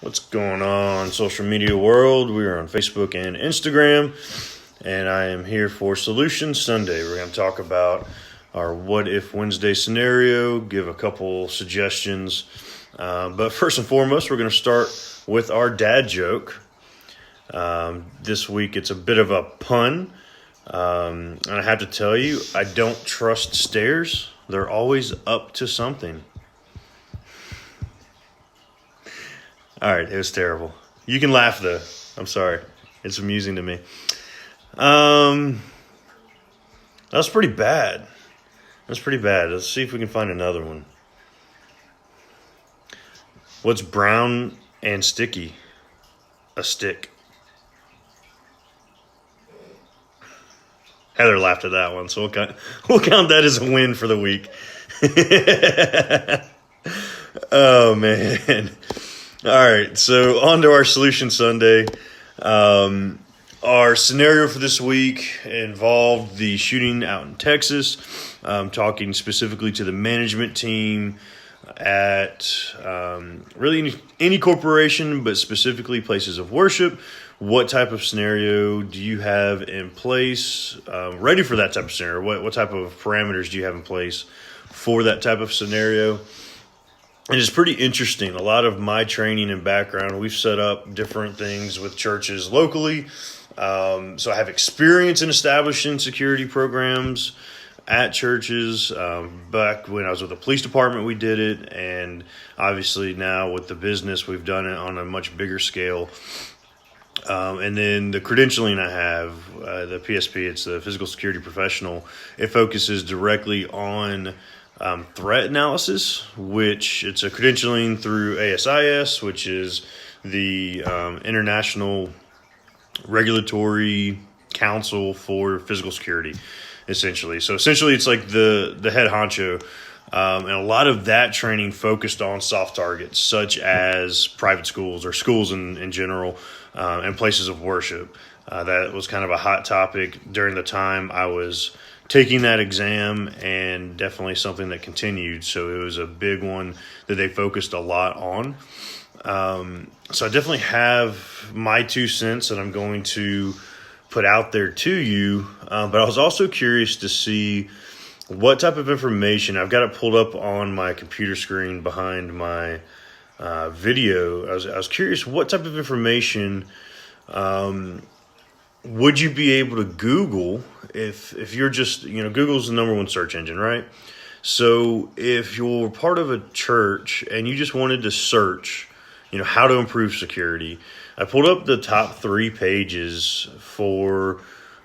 What's going on, social media world? We are on Facebook and Instagram, and I am here for Solution Sunday. We're going to talk about our What If Wednesday scenario, give a couple suggestions. But first and foremost, we're going to start with our dad joke. This week, it's a bit of a pun. And I have to tell you, I don't trust stairs. They're always up to something. All right, it was terrible. You can laugh, though. I'm sorry. It's amusing to me. That was pretty bad. Let's see if we can find another one. What's brown and sticky? A stick. Heather laughed at that one, so we'll count that as a win for the week. Oh, man. All right, so on to our Solution Sunday. Our scenario for this week involved the shooting out in Texas, talking specifically to the management team at really any corporation, but specifically places of worship. What type of scenario do you have in place ready for that type of scenario? What type of parameters do you have in place for that type of scenario? And it's pretty interesting. A lot of my training and background, we've set up different things with churches locally. So I have experience in establishing security programs at churches. Back when I was with the police department, we did it. And obviously now with the business, we've done it on a much bigger scale. And then the credentialing I have, the PSP, it's the Physical Security Professional. It focuses directly on threat analysis, which it's a credentialing through ASIS, which is the International Regulatory Council for Physical Security, essentially. So essentially, it's like the head honcho. And a lot of that training focused on soft targets, such as private schools or schools in general, and places of worship. That was kind of a hot topic during the time I was taking that exam, and definitely something that continued. So it was a big one that they focused a lot on. So I definitely have my 2 cents that I'm going to put out there to you. But I was also curious to see what type of information. I've got it pulled up on my computer screen behind my video. I was curious what type of information would you be able to Google if you're just, Google's the number one search engine, right? So if you're part of a church and you just wanted to search, how to improve security, I pulled up the top 3 pages for,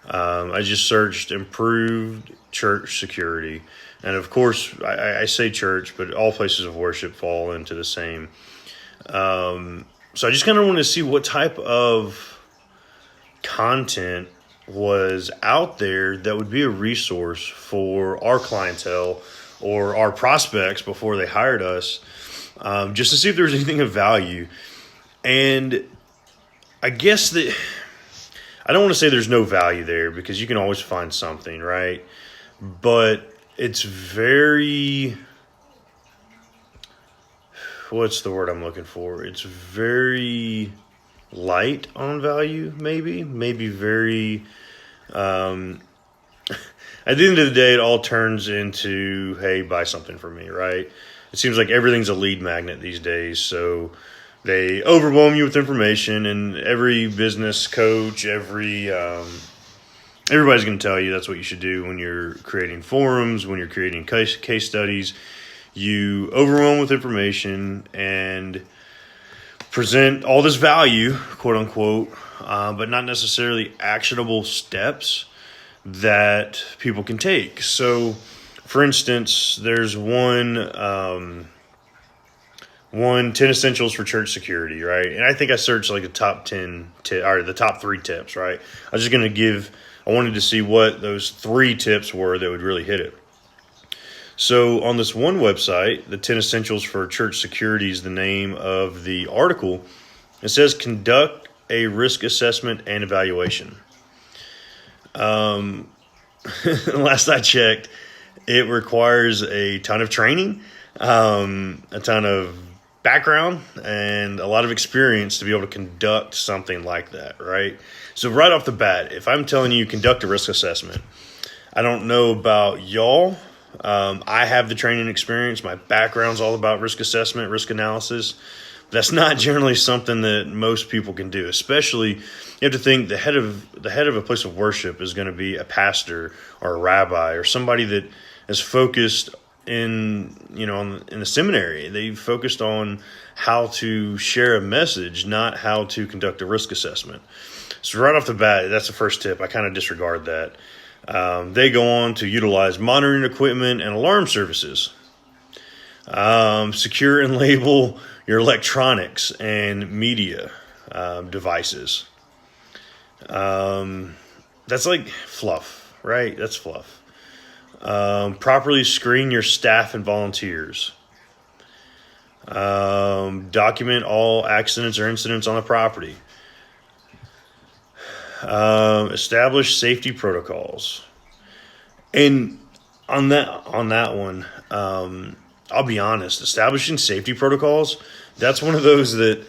I just searched improved church security. And of course, I say church, but all places of worship fall into the same. So I just kind of wanted to see what type of content was out there that would be a resource for our clientele or our prospects before they hired us, just to see if there was anything of value. And I guess that I don't want to say there's no value there, because you can always find something, right? But it's very, what's the word I'm looking for? It's very light on value, maybe very, at the end of the day, it all turns into, hey, buy something from me, right? It seems like everything's a lead magnet these days, so they overwhelm you with information, and every business coach, everybody's going to tell you that's what you should do when you're creating forums, when you're creating case studies. You overwhelm with information and present all this value, quote unquote, but not necessarily actionable steps that people can take. So, for instance, there's one 10 essentials for church security, right? And I think I searched like the top 10 or the top 3 tips, right? I wanted to see what those 3 tips were that would really hit it. So on this one website, the 10 Essentials for Church Security is the name of the article. It says, conduct a risk assessment and evaluation. Last I checked, it requires a ton of training, a ton of background and a lot of experience to be able to conduct something like that, right? So right off the bat, if I'm telling you conduct a risk assessment, I don't know about y'all. I have the training experience. My background's all about risk assessment, risk analysis. That's not generally something that most people can do. Especially, you have to think the head of a place of worship is going to be a pastor or a rabbi or somebody that is focused in the seminary. They focused on how to share a message, not how to conduct a risk assessment. So right off the bat, that's the first tip. I kind of disregard that. They go on to utilize monitoring equipment and alarm services. Secure and label your electronics and media devices. That's like fluff, right? That's fluff. Properly screen your staff and volunteers. Document all accidents or incidents on the property. Establish safety protocols. And on that one, I'll be honest, establishing safety protocols, that's one of those that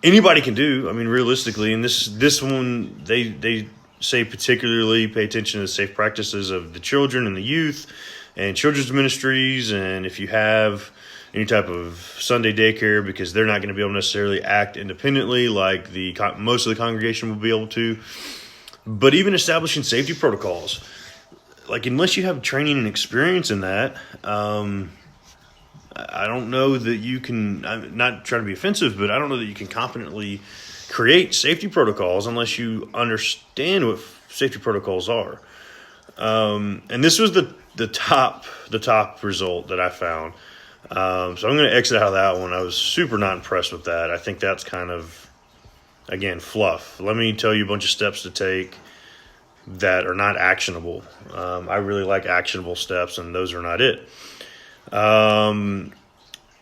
anybody can do. I mean, realistically, and this one, they say particularly pay attention to the safe practices of the children and the youth and children's ministries. And if you have any type of Sunday daycare, because they're not going to be able to necessarily act independently like most of the congregation will be able to. But even establishing safety protocols, like unless you have training and experience in that, I don't know that you can. I'm not trying to be offensive, but I don't know that you can competently create safety protocols unless you understand what safety protocols are. And this was the top result that I found. So I'm going to exit out of that one. I was super not impressed with that. I think that's kind of, again, fluff. Let me tell you a bunch of steps to take that are not actionable. I really like actionable steps, and those are not it.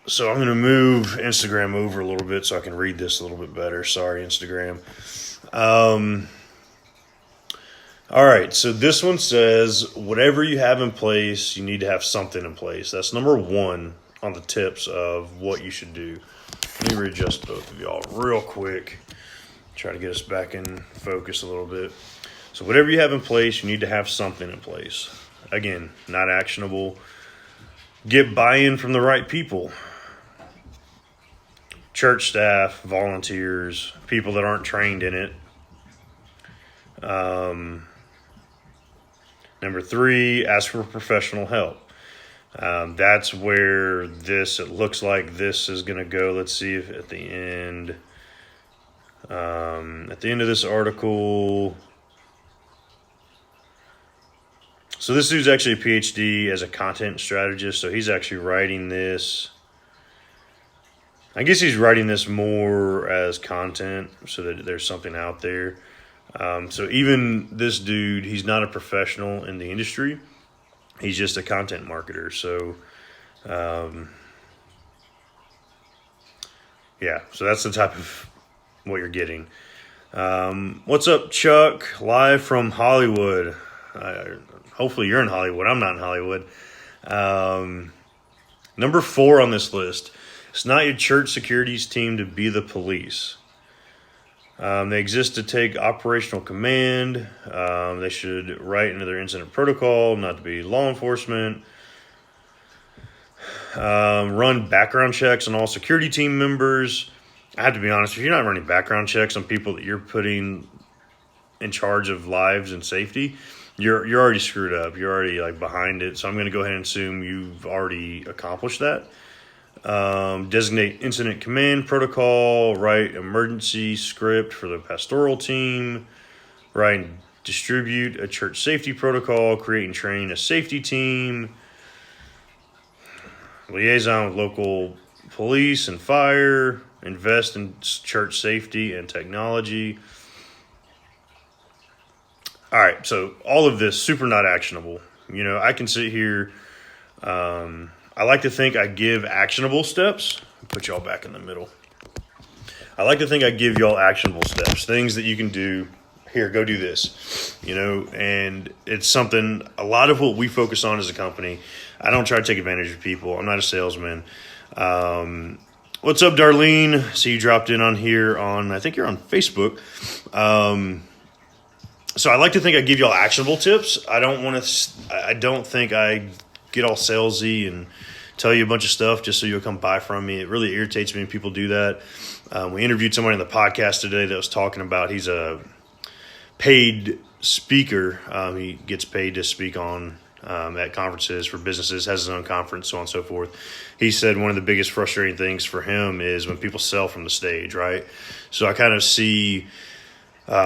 So I'm going to move Instagram over a little bit so I can read this a little bit better. Sorry, Instagram. All right, so this one says, whatever you have in place, you need to have something in place. That's number one on the tips of what you should do. Let me readjust both of y'all real quick. Try to get us back in focus a little bit. So whatever you have in place, you need to have something in place. Again, not actionable. Get buy-in from the right people. Church staff, volunteers, people that aren't trained in it. Number three, ask for professional help. That's where it looks like this is going to go. Let's see if at the end of this article. So this dude's actually a PhD as a content strategist. So he's actually writing this. I guess he's writing this more as content so that there's something out there. So even this dude, he's not a professional in the industry. He's just a content marketer. So, so that's the type of what you're getting. What's up, Chuck? Live from Hollywood. Hopefully you're in Hollywood. I'm not in Hollywood. Number 4 on this list. It's not your church securities team to be the police. They exist to take operational command. They should write into their incident protocol not to be law enforcement. Run background checks on all security team members. I have to be honest, if you're not running background checks on people that you're putting in charge of lives and safety, you're already screwed up. You're already behind it. So I'm going to go ahead and assume you've already accomplished that. Designate incident command protocol, write emergency script for the pastoral team, write and distribute a church safety protocol, create and train a safety team, liaison with local police and fire, invest in church safety and technology. All right, so all of this, super not actionable. I can sit here, I like to think I give actionable steps. Put y'all back in the middle. I like to think I give y'all actionable steps, things that you can do. Here, go do this, and it's something, a lot of what we focus on as a company. I don't try to take advantage of people. I'm not a salesman. What's up, Darlene? See you dropped in on here I think you're on Facebook. So I like to think I give y'all actionable tips. I don't think I get all salesy and tell you a bunch of stuff just so you'll come buy from me. It really irritates me when people do that. We interviewed somebody on the podcast today that was talking about, he's a paid speaker. He gets paid to speak on at conferences for businesses, has his own conference, so on and so forth. He said one of the biggest frustrating things for him is when people sell from the stage, right? So I kind of see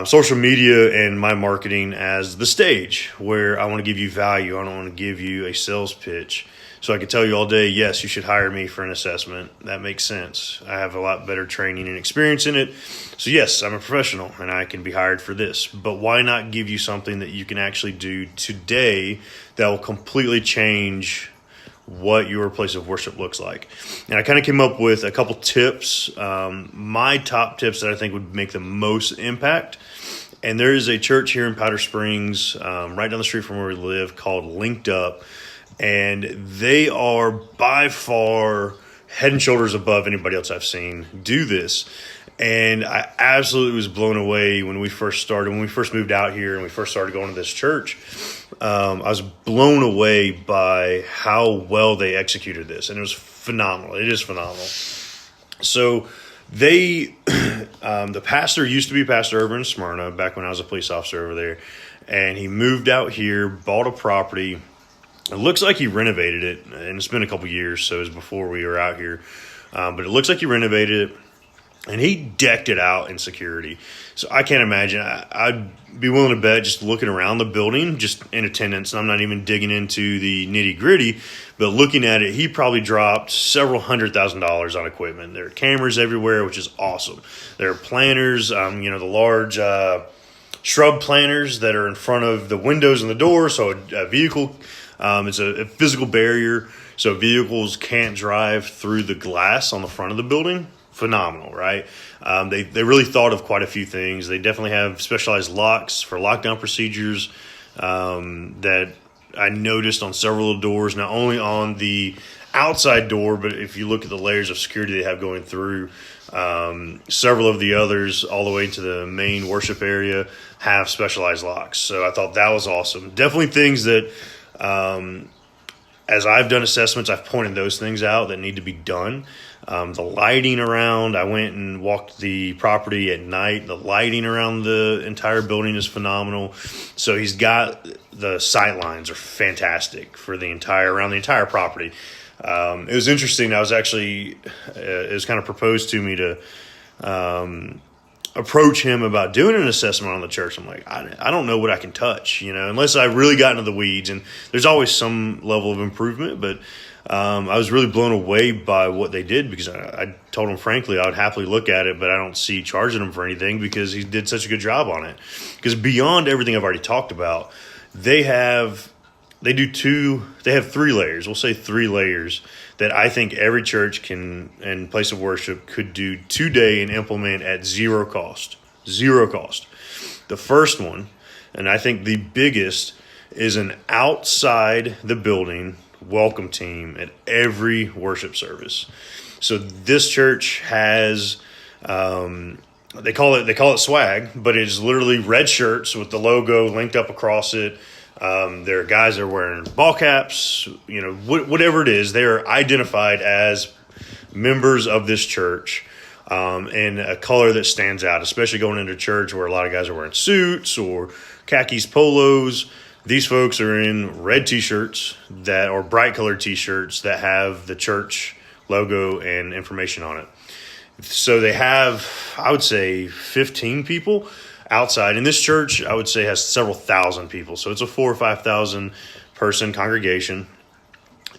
social media and my marketing as the stage where I want to give you value. I don't want to give you a sales pitch. So I can tell you all day, yes, you should hire me for an assessment. That makes sense. I have a lot better training and experience in it. So yes, I'm a professional and I can be hired for this. But why not give you something that you can actually do today that will completely change what your place of worship looks like? And I kind of came up with a couple tips, my top tips that I think would make the most impact. And there is a church here in Powder Springs, right down the street from where we live, called Linked Up. And they are by far head and shoulders above anybody else I've seen do this. And I absolutely was blown away when we first moved out here and we first started going to this church. I was blown away by how well they executed this. And it was phenomenal. It is phenomenal. So the pastor used to be pastor over in Smyrna back when I was a police officer over there. And he moved out here, bought a property. It looks like he renovated it, and it's been a couple years, so it was before we were out here. But it looks like he renovated it, and he decked it out in security. So I can't imagine. I'd be willing to bet just looking around the building, just in attendance, and I'm not even digging into the nitty-gritty, but looking at it, he probably dropped several $100,000 on equipment. There are cameras everywhere, which is awesome. There are planters, the large shrub planters that are in front of the windows and the doors, so a vehicle... it's a physical barrier, so vehicles can't drive through the glass on the front of the building. Phenomenal, right? They really thought of quite a few things. They definitely have specialized locks for lockdown procedures that I noticed on several doors, not only on the outside door, but if you look at the layers of security they have going through, several of the others all the way to the main worship area have specialized locks. So I thought that was awesome. Definitely things that... as I've done assessments, I've pointed those things out that need to be done. The lighting around, I went and walked the property at night. The lighting around the entire building is phenomenal. So he's got the sight lines are fantastic for around the entire property. It was interesting. I was actually, it was kind of proposed to me to, approach him about doing an assessment on the church. I'm like, I don't know what I can touch, unless I really got into the weeds. And there's always some level of improvement, but I was really blown away by what they did because I told him, frankly, I would happily look at it, but I don't see charging him for anything because he did such a good job on it. Because beyond everything I've already talked about, they have 3 layers. We'll say 3 layers that I think every church and place of worship could do today and implement at zero cost. Zero cost. The first one, and I think the biggest, is an outside the building welcome team at every worship service. So this church has, they call it swag, but it is literally red shirts with the logo linked up across it. There are guys that are wearing ball caps, whatever it is, they're identified as members of this church, in a color that stands out, especially going into church where a lot of guys are wearing suits or khakis, polos. These folks are in red t-shirts or bright colored t-shirts that have the church logo and information on it. So they have, I would say, 15 people outside. And this church, I would say, has several thousand people. So it's a 4,000 or 5,000 person congregation.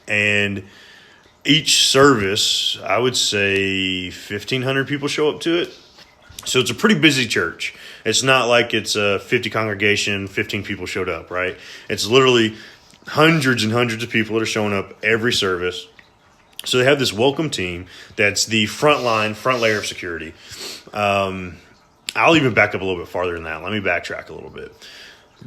And each service, I would say 1,500 people show up to it. So it's a pretty busy church. It's not like it's a 50 congregation, 15 people showed up, right? It's literally hundreds and hundreds of people that are showing up every service. So they have this welcome team that's the front layer of security. I'll even back up a little bit farther than that. Let me backtrack a little bit.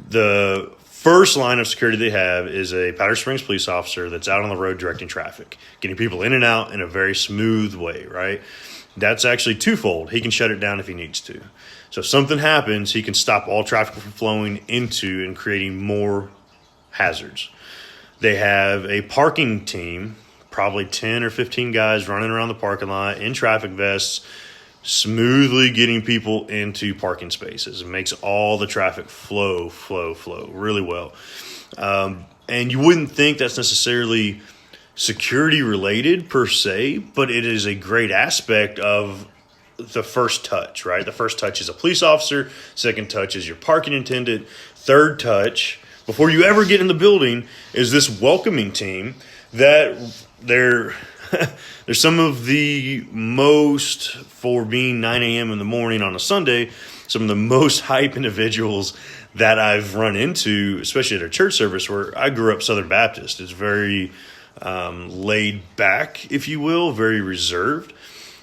The first line of security they have is a Powder Springs police officer that's out on the road directing traffic, getting people in and out in a very smooth way, right? That's actually twofold. He can shut it down if he needs to. So if something happens, he can stop all traffic from flowing into and creating more hazards. They have a parking team, probably 10 or 15 guys running around the parking lot in traffic vests, smoothly getting people into parking spaces. It makes all the traffic flow really well. And you wouldn't think that's necessarily security related per se, but it is a great aspect of the first touch, right? The first touch is a police officer. Second touch is your parking attendant. Third touch, before you ever get in the building, is this welcoming team that they're some of the most, for being 9 a.m. in the morning on a Sunday, some of the most hype individuals that I've run into, especially at a church service where I grew up Southern Baptist. It's very laid back, if you will, very reserved.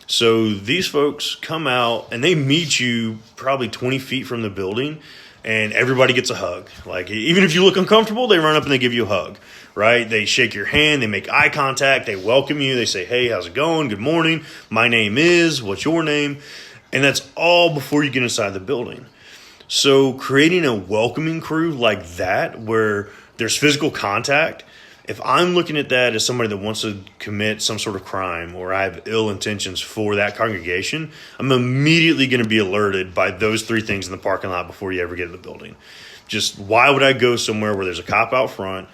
So these folks come out and they meet you probably 20 feet from the building, and everybody gets a hug. Like, even if you look uncomfortable, they run up and they give you a hug, right? They shake your hand, they make eye contact, they welcome you, they say, hey, how's it going? Good morning. My name is, what's your name? And that's all before you get inside the building. So creating a welcoming crew like that, where there's physical contact, if I'm looking at that as somebody that wants to commit some sort of crime or I have ill intentions for that congregation, I'm immediately going to be alerted by those three things in the parking lot before you ever get in the building. Just why would I go somewhere where there's a cop out front,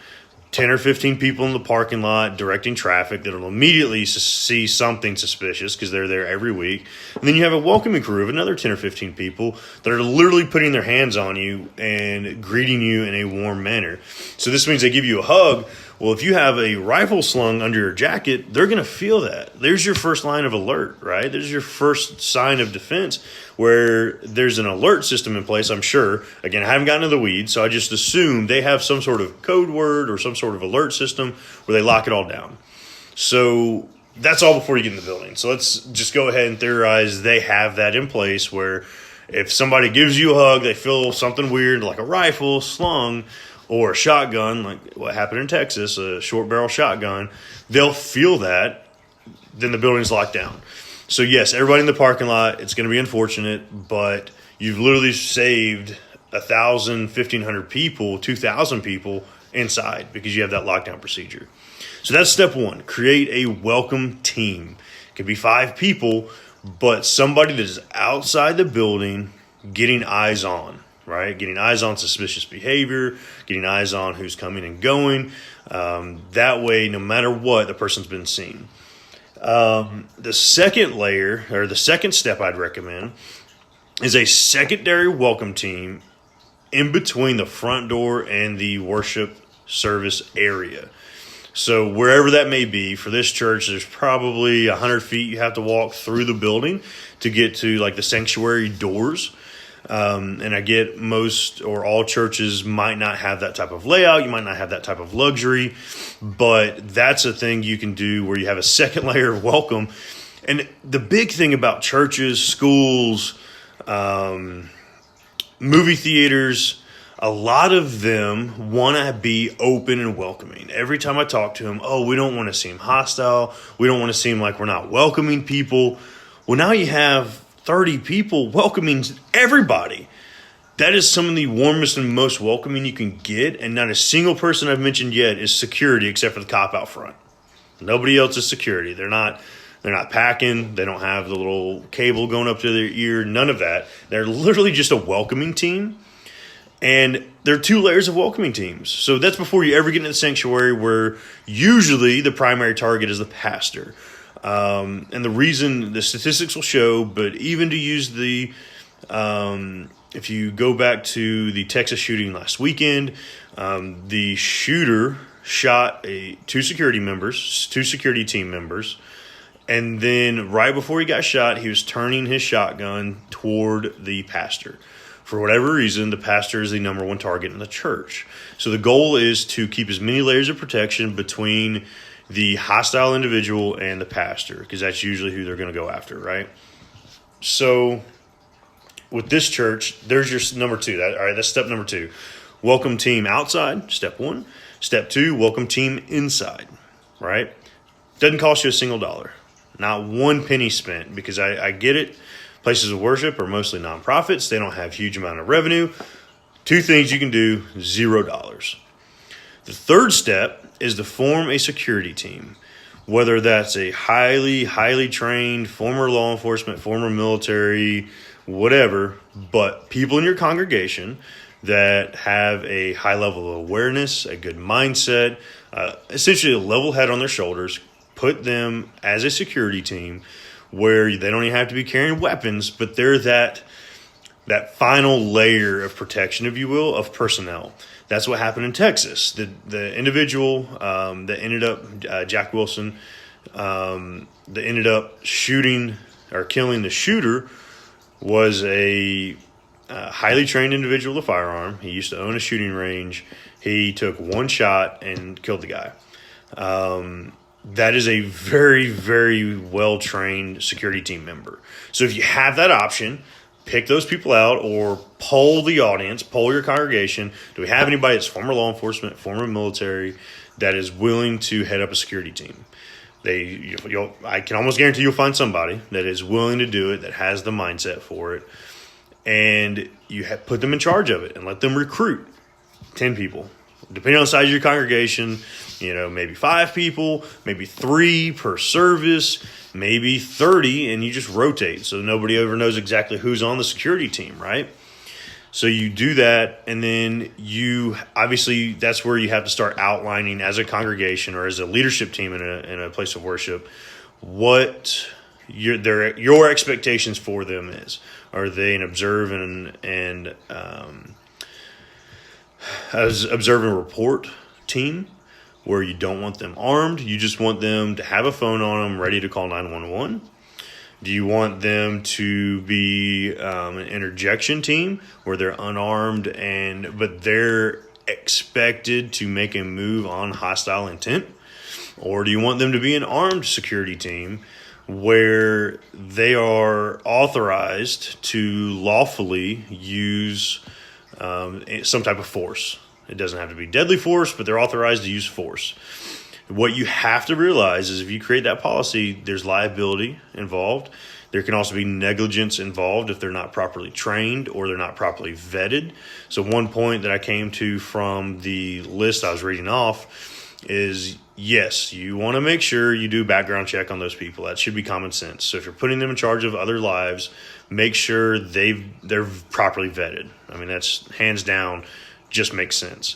10 or 15 people in the parking lot directing traffic that'll immediately see something suspicious because they're there every week. And then you have a welcoming crew of another 10 or 15 people that are literally putting their hands on you and greeting you in a warm manner. So this means they give you a hug. Well, if you have a rifle slung under your jacket, they're going to feel that. There's your first line of alert, right? There's your first sign of defense, where there's an alert system in place, I'm sure. Again, I haven't gotten into the weeds, so I just assume they have some sort of code word or some sort of alert system where they lock it all down. So that's all before you get in the building. So let's just go ahead and theorize they have that in place, where if somebody gives you a hug, they feel something weird, like a rifle slung, or a shotgun, like what happened in Texas, a short barrel shotgun, they'll feel that, then the building's locked down. So yes, everybody in the parking lot, it's going to be unfortunate, but you've literally saved 1,000, 1,500 people, 2,000 people inside because you have that lockdown procedure. So that's step one, create a welcome team. It could be 5 people, but somebody that is outside the building getting eyes on. Right? Getting eyes on suspicious behavior, getting eyes on who's coming and going. That way, no matter what, the person's been seen. The second layer, or the second step I'd recommend, is a secondary welcome team in between the front door and the worship service area. So wherever that may be, for this church, there's probably 100 feet you have to walk through the building to get to like the sanctuary doors. And I get most or all churches might not have that type of layout. You might not have that type of luxury, but that's a thing you can do where you have a second layer of welcome. And the big thing about churches, schools, movie theaters, a lot of them want to be open and welcoming. Every time I talk to them, we don't want to seem hostile. We don't want to seem like we're not welcoming people. Well, now you have 30 people welcoming everybody. That is some of the warmest and most welcoming you can get, and not a single person I've mentioned yet is security except for the cop out front. Nobody else is security. They're not packing. They don't have the little cable going up to their ear. None of that. They're literally just a welcoming team, and there are 2 layers of welcoming teams. So that's before you ever get into the sanctuary, where usually the primary target is the pastor. And the reason, the statistics will show, but even to use if you go back to the Texas shooting last weekend, the shooter shot 2 security team members, and then right before he got shot, he was turning his shotgun toward the pastor. For whatever reason, the pastor is the number 1 target in the church. So the goal is to keep as many layers of protection between the hostile individual and the pastor, because that's usually who they're going to go after, right? So with this church, there's your number 2. All right, that's step number 2. welcome team outside, step one. Step two, welcome team inside, right? Doesn't cost you a single dollar. Not one penny spent, because I get it. Places of worship are mostly nonprofits. They don't have huge amount of revenue. Two things you can do, $0. The third step is to form a security team, whether that's a highly trained former law enforcement, former military, whatever, but people in your congregation that have a high level of awareness, a good mindset, essentially a level head on their shoulders. Put them as a security team where they don't even have to be carrying weapons, but they're that final layer of protection, if you will, of personnel. That's what happened in Texas. The individual that ended up, Jack Wilson, that ended up shooting or killing the shooter was a highly trained individual with a firearm. He used to own a shooting range. He took one shot and killed the guy. That is a very, very well-trained security team member. So if you have that option, pick those people out or poll the audience, poll your congregation. Do we have anybody that's former law enforcement, former military, that is willing to head up a security team? I can almost guarantee you'll find somebody that is willing to do it, that has the mindset for it, and you put them in charge of it and let them recruit 10 people. Depending on the size of your congregation, maybe 5 people, maybe 3 per service, maybe 30, and you just rotate so nobody ever knows exactly who's on the security team, right? So you do that, and then obviously that's where you have to start outlining as a congregation or as a leadership team in a place of worship what your expectations for them is. Are they an observe and report team where you don't want them armed? You just want them to have a phone on them ready to call 911? Do you want them to be an interjection team where they're unarmed but they're expected to make a move on hostile intent? Or do you want them to be an armed security team where they are authorized to lawfully use some type of force? It doesn't have to be deadly force, but they're authorized to use force. What you have to realize is if you create that policy, there's liability involved. There can also be negligence involved if they're not properly trained or they're not properly vetted. So one point that I came to from the list I was reading off is, yes, you want to make sure you do a background check on those people. That should be common sense. So if you're putting them in charge of other lives, make sure they're properly vetted. I mean, that's hands down, just makes sense.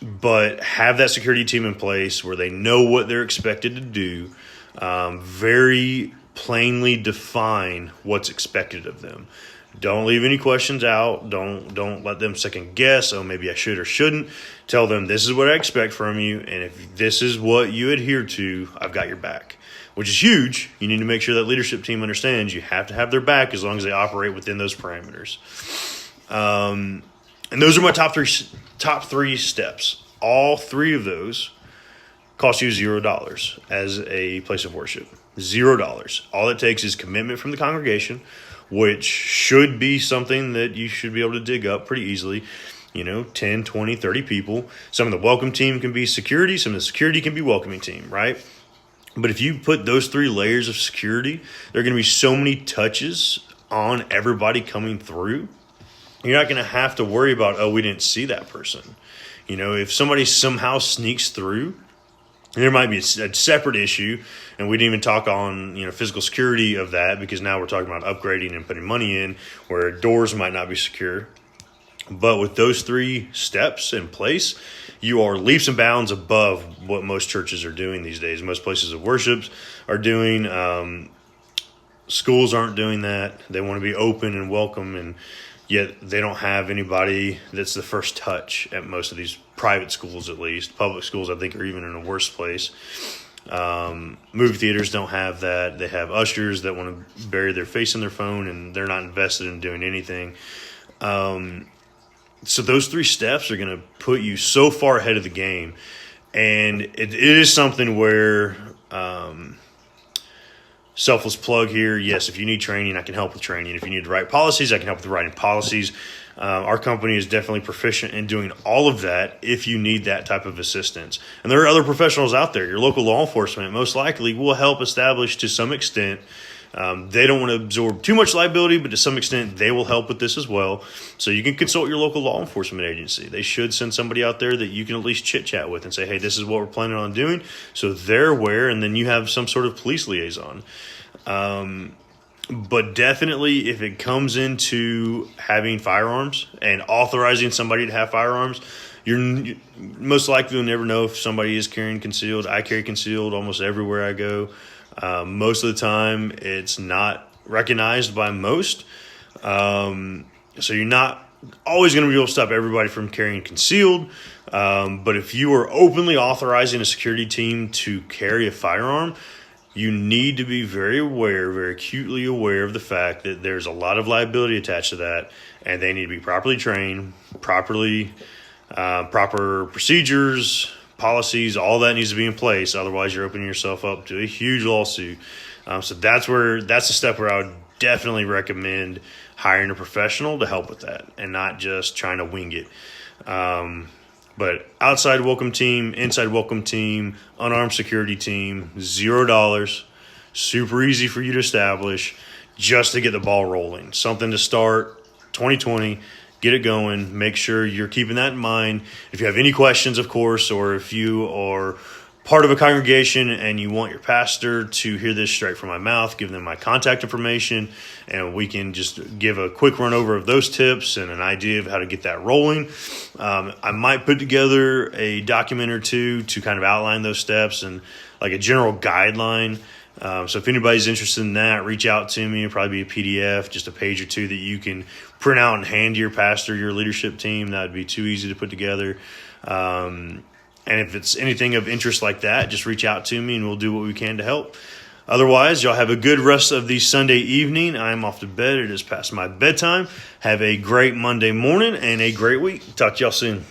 But have that security team in place where they know what they're expected to do, very plainly define what's expected of them. Don't leave any questions out. Don't let them second guess. Oh, maybe I should or shouldn't. Tell them this is what I expect from you, and if this is what you adhere to, I've got your back, which is huge. You need to make sure that leadership team understands you have to have their back as long as they operate within those parameters. And those are my top three steps. All 3 of those cost you $0 as a place of worship. $0. All it takes is commitment from the congregation, which should be something that you should be able to dig up pretty easily. 10, 20, 30 people. Some of the welcome team can be security. Some of the security can be welcoming team, right? But if you put those 3 layers of security, there are going to be so many touches on everybody coming through. You're not going to have to worry about, we didn't see that person. If somebody somehow sneaks through, there might be a separate issue, and we didn't even talk on physical security of that, because now we're talking about upgrading and putting money in where doors might not be secure. But with those 3 steps in place, you are leaps and bounds above what most churches are doing these days. Most places of worship are doing. Schools aren't doing that. They want to be open and welcome, and yet they don't have anybody that's the first touch at most of these private schools, at least. Public schools, I think, are even in a worse place. Movie theaters don't have that. They have ushers that want to bury their face in their phone, and they're not invested in doing anything. So those 3 steps are going to put you so far ahead of the game. And it is something where selfless plug here. Yes, if you need training, I can help with training. If you need to write policies, I can help with writing policies. Our company is definitely proficient in doing all of that if you need that type of assistance. And there are other professionals out there. Your local law enforcement most likely will help establish to some extent. They don't want to absorb too much liability, but to some extent they will help with this as well. So you can consult your local law enforcement agency. They should send somebody out there that you can at least chit chat with and say, hey, this is what we're planning on doing. So they're aware, and then you have some sort of police liaison. But definitely if it comes into having firearms and authorizing somebody to have firearms, you're most likely will never know if somebody is carrying concealed. I carry concealed almost everywhere I go. Most of the time it's not recognized by most. So you're not always going to be able to stop everybody from carrying concealed. But if you are openly authorizing a security team to carry a firearm, you need to be very aware, very acutely aware of the fact that there's a lot of liability attached to that, and they need to be properly trained, proper procedures, policies, all that needs to be in place. Otherwise, you're opening yourself up to a huge lawsuit. So that's the step where I would definitely recommend hiring a professional to help with that and not just trying to wing it. But outside welcome team, inside welcome team, unarmed security team, $0, super easy for you to establish just to get the ball rolling. Something to start 2020, get it going. Make sure you're keeping that in mind. If you have any questions, of course, or if you are part of a congregation and you want your pastor to hear this straight from my mouth, give them my contact information, and we can just give a quick run over of those tips and an idea of how to get that rolling. I might put together a document or two to kind of outline those steps and like a general guideline. So if anybody's interested in that, reach out to me. It'll probably be a PDF, just a page or two that you can print out and hand to your pastor, your leadership team. That would be too easy to put together. And if it's anything of interest like that, just reach out to me and we'll do what we can to help. Otherwise, y'all have a good rest of the Sunday evening. I'm off to bed. It is past my bedtime. Have a great Monday morning and a great week. Talk to y'all soon.